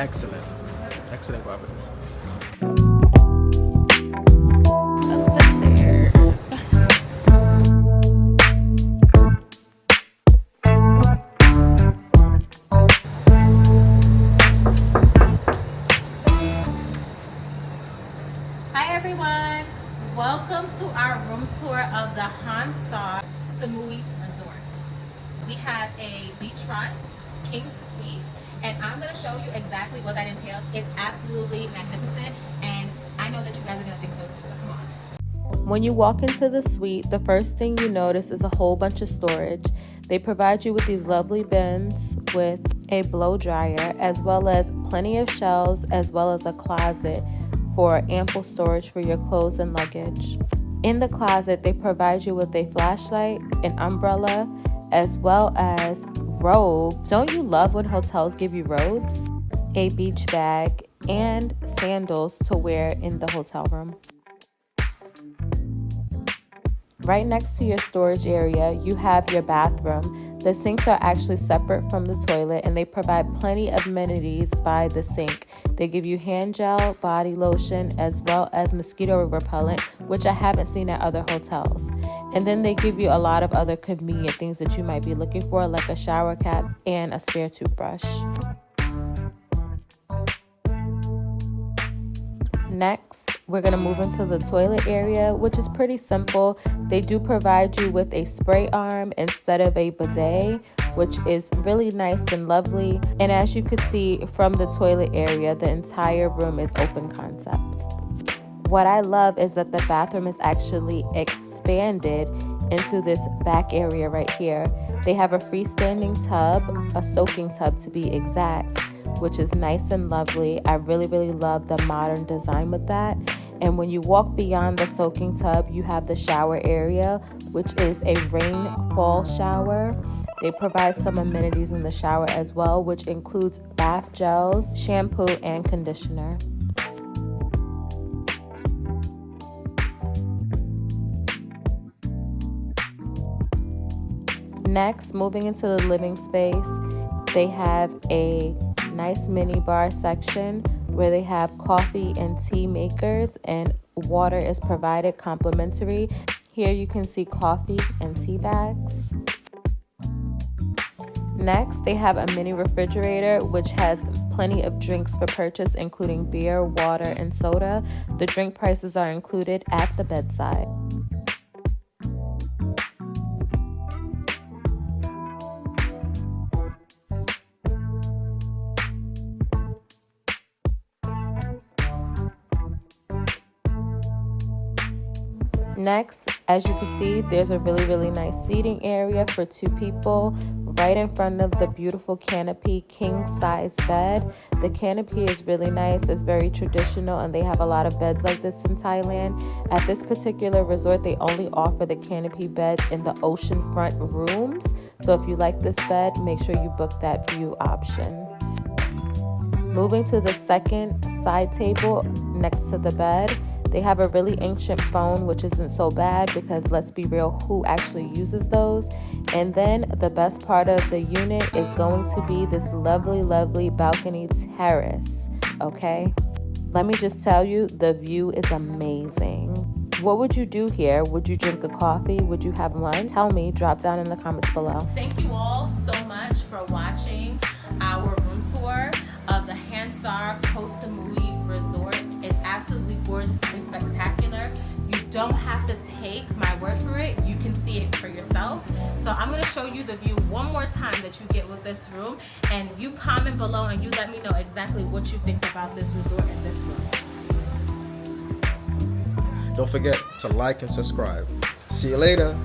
Excellent. Excellent property. Up the stairs. Hi everyone, welcome to our room tour of the Hansar Samui Resort. We have a beachfront king suite, and I'm going to show you exactly what that entails. It's absolutely magnificent, and I know that you guys are going to think so too, so come on. When you walk into the suite, the first thing you notice is a whole bunch of storage. They provide you with these lovely bins with a blow dryer, as well as plenty of shelves, as well as a closet for ample storage for your clothes and luggage. In the closet, they provide you with a flashlight, an umbrella, as well as robes. Don't you love when hotels give you robes? A beach bag and sandals to wear in the hotel room. Right next to your storage area, you have your bathroom. The sinks are actually separate from the toilet, and they provide plenty of amenities by the sink. They give you hand gel, body lotion, as well as mosquito repellent, which I haven't seen at other hotels. And then they give you a lot of other convenient things that you might be looking for, like a shower cap and a spare toothbrush. Next, we're going to move into the toilet area, which is pretty simple. They do provide you with a spray arm instead of a bidet, which is really nice and lovely. And as you can see from the toilet area, the entire room is open concept. What I love is that the bathroom is actually expanded into this back area right here. They have a freestanding tub, a soaking tub to be exact, which is nice and lovely. I really love the modern design with that. And when you walk beyond the soaking tub, you have the shower area, which is a rainfall shower. They provide some amenities in the shower as well, which includes bath gels, shampoo, and conditioner. Next, moving into the living space, they have a nice mini bar section where they have coffee and tea makers, and water is provided complimentary. Here you can see coffee and tea bags. Next, they have a mini refrigerator which has plenty of drinks for purchase, including beer, water, and soda. The drink prices are included at the bedside. Next, as you can see, there's a really nice seating area for 2 people right in front of the beautiful canopy king size bed. The canopy is really nice, it's very traditional, and they have a lot of beds like this in Thailand. At this particular resort, they only offer the canopy beds in the oceanfront rooms. So if you like this bed, make sure you book that view option. Moving to the second side table next to the bed, they have a really ancient phone, which isn't so bad because let's be real, who actually uses those? And then the best part of the unit is going to be this lovely balcony terrace, okay? Let me just tell you, the view is amazing. What would you do here? Would you drink a coffee? Would you have lunch? Tell me, drop down in the comments below. Thank you all so much for watching our room tour of the Hansar Koh Samui Resort. It's absolutely gorgeous and spectacular. You don't have to take my word for it. You can see it for yourself. So I'm going to show you the view one more time that you get with this room, and you comment below and you let me know exactly what you think about this resort and this room. Don't forget to like and subscribe. See you later.